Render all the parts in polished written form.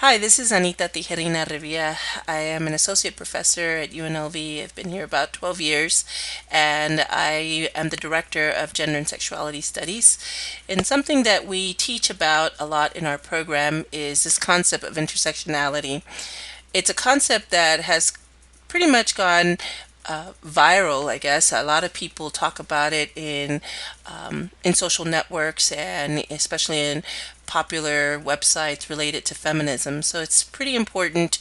Hi, this is Anita Tijerina Revilla. I am an associate professor at UNLV. I've been here about 12 years, and I am the director of Gender and Sexuality Studies. And something that we teach about a lot in our program is this concept of intersectionality. It's a concept that has pretty much gone viral, I guess. A lot of people talk about it in social networks and especially in popular websites related to feminism. So it's pretty important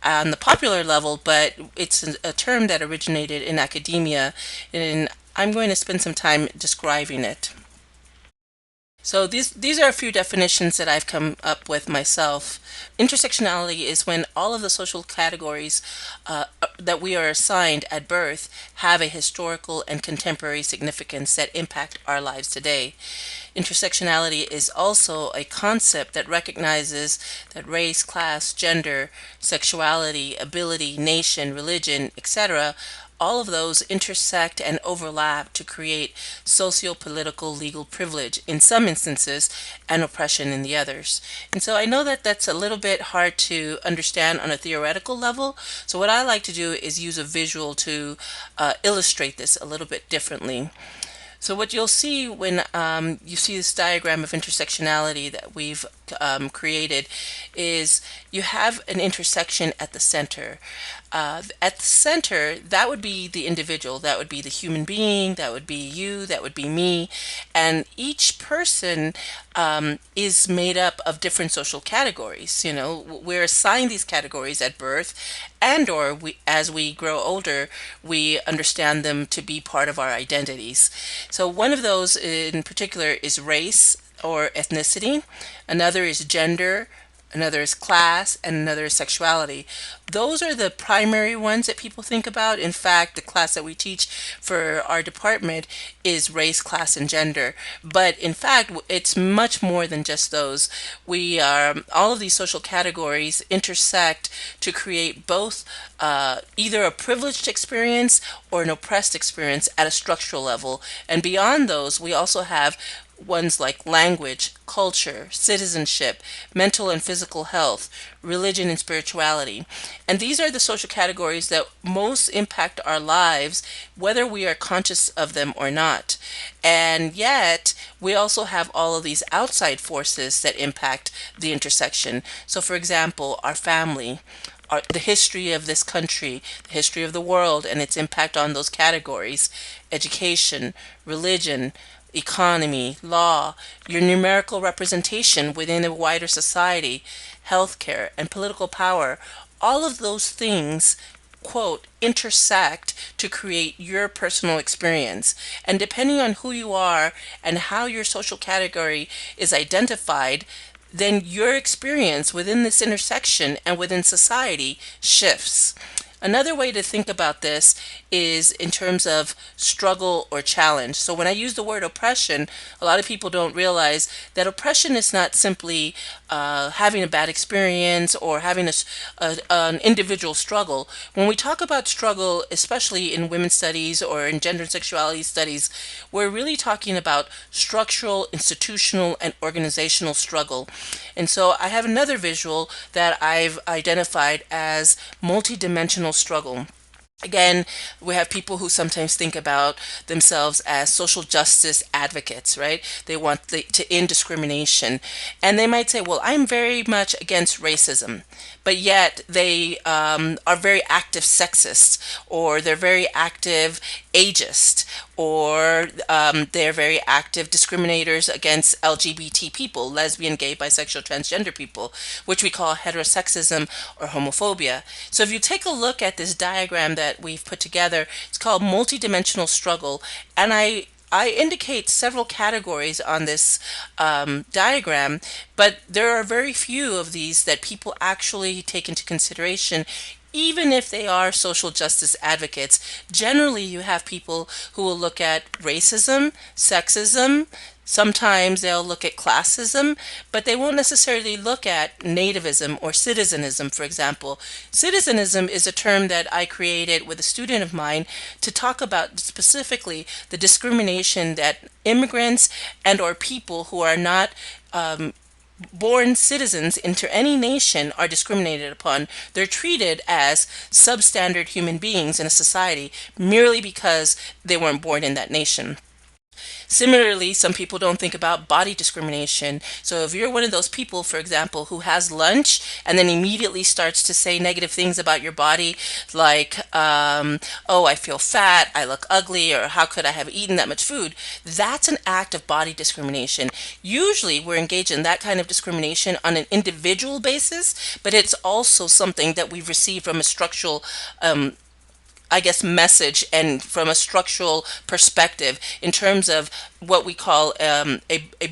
on the popular level, but it's a term that originated in academia, and I'm going to spend some time describing it. So these are a few definitions that I've come up with myself. Intersectionality is when all of the social categories that we are assigned at birth have a historical and contemporary significance that impact our lives today. Intersectionality is also a concept that recognizes that race, class, gender, sexuality, ability, nation, religion, etc., all of those intersect and overlap to create socio-political legal privilege in some instances and oppression in the others. And so I know that that's a little bit hard to understand on a theoretical level. So what I like to do is use a visual to illustrate this a little bit differently. So what you'll see when you see this diagram of intersectionality that we've created is you have an intersection at the center. At the center, that would be the individual, that would be the human being, that would be you, that would be me, and each person is made up of different social categories. You know, we're assigned these categories at birth, and or as we grow older, we understand them to be part of our identities. So one of those in particular is race or ethnicity. Another is gender. Another is class, and another is sexuality. Those are the primary ones that people think about. In fact, the class that we teach for our department is race, class, and gender. But in fact, it's much more than just those. We are all of these social categories intersect to create both either a privileged experience or an oppressed experience at a structural level. And beyond those, we also have ones like language, culture, citizenship, mental and physical health, religion and spirituality. And these are the social categories that most impact our lives, whether we are conscious of them or not. And yet, we also have all of these outside forces that impact the intersection. So, for example, our family, the history of this country, the history of the world, and its impact on those categories, education, religion, economy, law, your numerical representation within a wider society, healthcare, and political power. All of those things, quote, intersect to create your personal experience. And depending on who you are and how your social category is identified, then your experience within this intersection and within society shifts. Another way to think about this is in terms of struggle or challenge. So when I use the word oppression, a lot of people don't realize that oppression is not simply having a bad experience or having an individual struggle. When we talk about struggle, especially in women's studies or in gender and sexuality studies, we're really talking about structural, institutional, and organizational struggle. And so I have another visual that I've identified as multidimensional struggle. Again, we have people who sometimes think about themselves as social justice advocates, right? They want to end discrimination. And they might say, well, I'm very much against racism, but yet they are very active sexists, or they're very active ageist, or they're very active discriminators against LGBT people, lesbian, gay, bisexual, transgender people, which we call heterosexism or homophobia. So if you take a look at this diagram that we've put together, it's called multidimensional struggle, and I indicate several categories on this diagram, but there are very few of these that people actually take into consideration. Even if they are social justice advocates, generally you have people who will look at racism, sexism, sometimes they'll look at classism, but they won't necessarily look at nativism or citizenism, for example. Citizenism is a term that I created with a student of mine to talk about specifically the discrimination that immigrants and or people who are not born citizens into any nation are discriminated upon. They're treated as substandard human beings in a society merely because they weren't born in that nation. Similarly, some people don't think about body discrimination. So if you're one of those people, for example, who has lunch and then immediately starts to say negative things about your body, like, oh, I feel fat, I look ugly, or how could I have eaten that much food? That's an act of body discrimination. Usually, we're engaged in that kind of discrimination on an individual basis, but it's also something that we've received from a structural I guess, message and from a structural perspective in terms of what we call a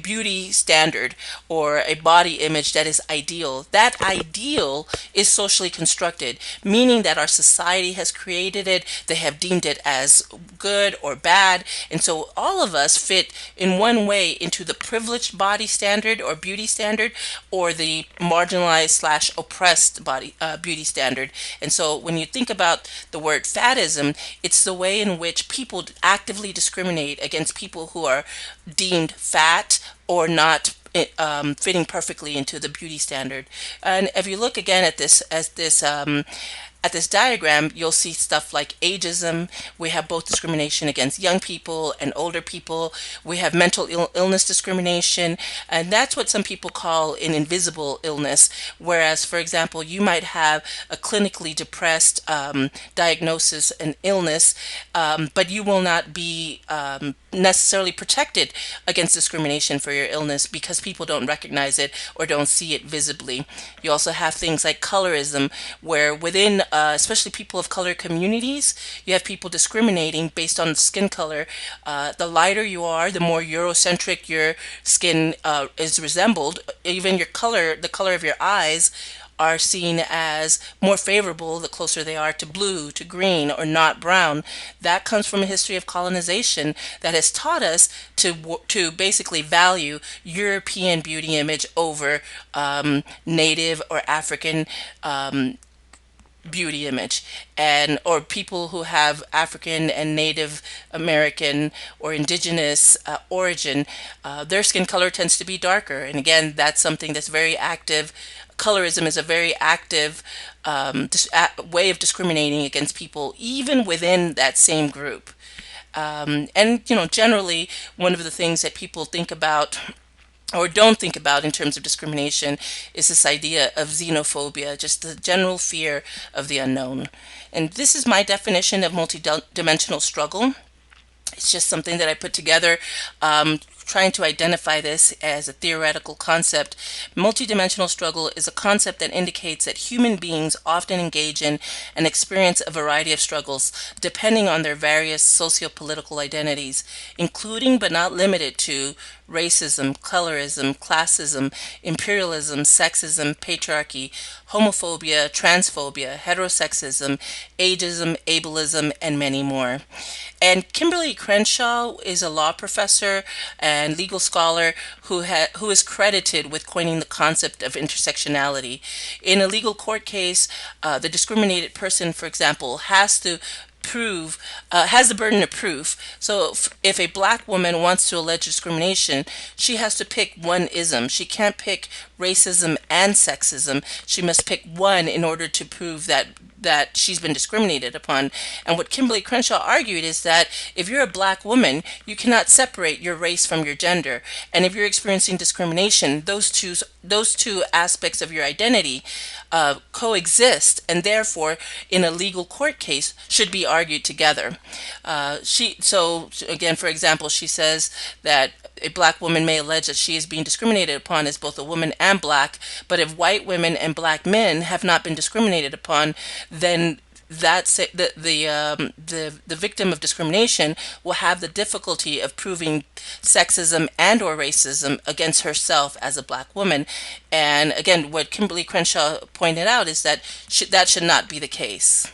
beauty standard or a body image that is ideal. That ideal is socially constructed, meaning that our society has created it, they have deemed it as good or bad. And so all of us fit in one way into the privileged body standard or beauty standard or the marginalized slash oppressed body beauty standard. And so when you think about the word fatism, it's the way in which people actively discriminate against people who are deemed fat or not fitting perfectly into the beauty standard. And if you look again at this diagram, you'll see stuff like ageism. We have both discrimination against young people and older people. We have mental illness discrimination, and that's what some people call an invisible illness. Whereas, for example, you might have a clinically depressed diagnosis and illness, but you will not be necessarily protected against discrimination for your illness because people don't recognize it or don't see it visibly. You also have things like colorism, where within especially people of color communities, you have people discriminating based on skin color. The lighter you are, the more Eurocentric your skin is resembled. Even your color, the color of your eyes, are seen as more favorable the closer they are to blue, to green, or not brown. That comes from a history of colonization that has taught us to basically value European beauty image over Native or African beauty image, and or people who have African and Native American or indigenous origin. Their skin color tends to be darker, and again, that's something that's very active. Colorism is a very active way of discriminating against people even within that same group. And generally, one of the things that people think about or don't think about in terms of discrimination is this idea of xenophobia, just the general fear of the unknown. And this is my definition of multidimensional struggle. It's just something that I put together, trying to identify this as a theoretical concept. Multidimensional struggle is a concept that indicates that human beings often engage in and experience a variety of struggles depending on their various socio-political identities, including but not limited to racism, colorism, classism, imperialism, sexism, patriarchy, homophobia, transphobia, heterosexism, ageism, ableism, and many more. And Kimberly Crenshaw is a law professor and legal scholar who is credited with coining the concept of intersectionality. In a legal court case, the discriminated person, for example, has the burden of proof. So if a black woman wants to allege discrimination, she has to pick one ism. She can't pick racism and sexism. She must pick one in order to prove that she's been discriminated upon. And what Kimberly Crenshaw argued is that if you're a black woman, you cannot separate your race from your gender. And if you're experiencing discrimination, those two aspects of your identity coexist, and therefore, in a legal court case, should be argued together. So again, for example, she says that a black woman may allege that she is being discriminated upon as both a woman and black, but if white women and black men have not been discriminated upon, then the victim of discrimination will have the difficulty of proving sexism and or racism against herself as a black woman. And again, what Kimberly Crenshaw pointed out is that that should not be the case.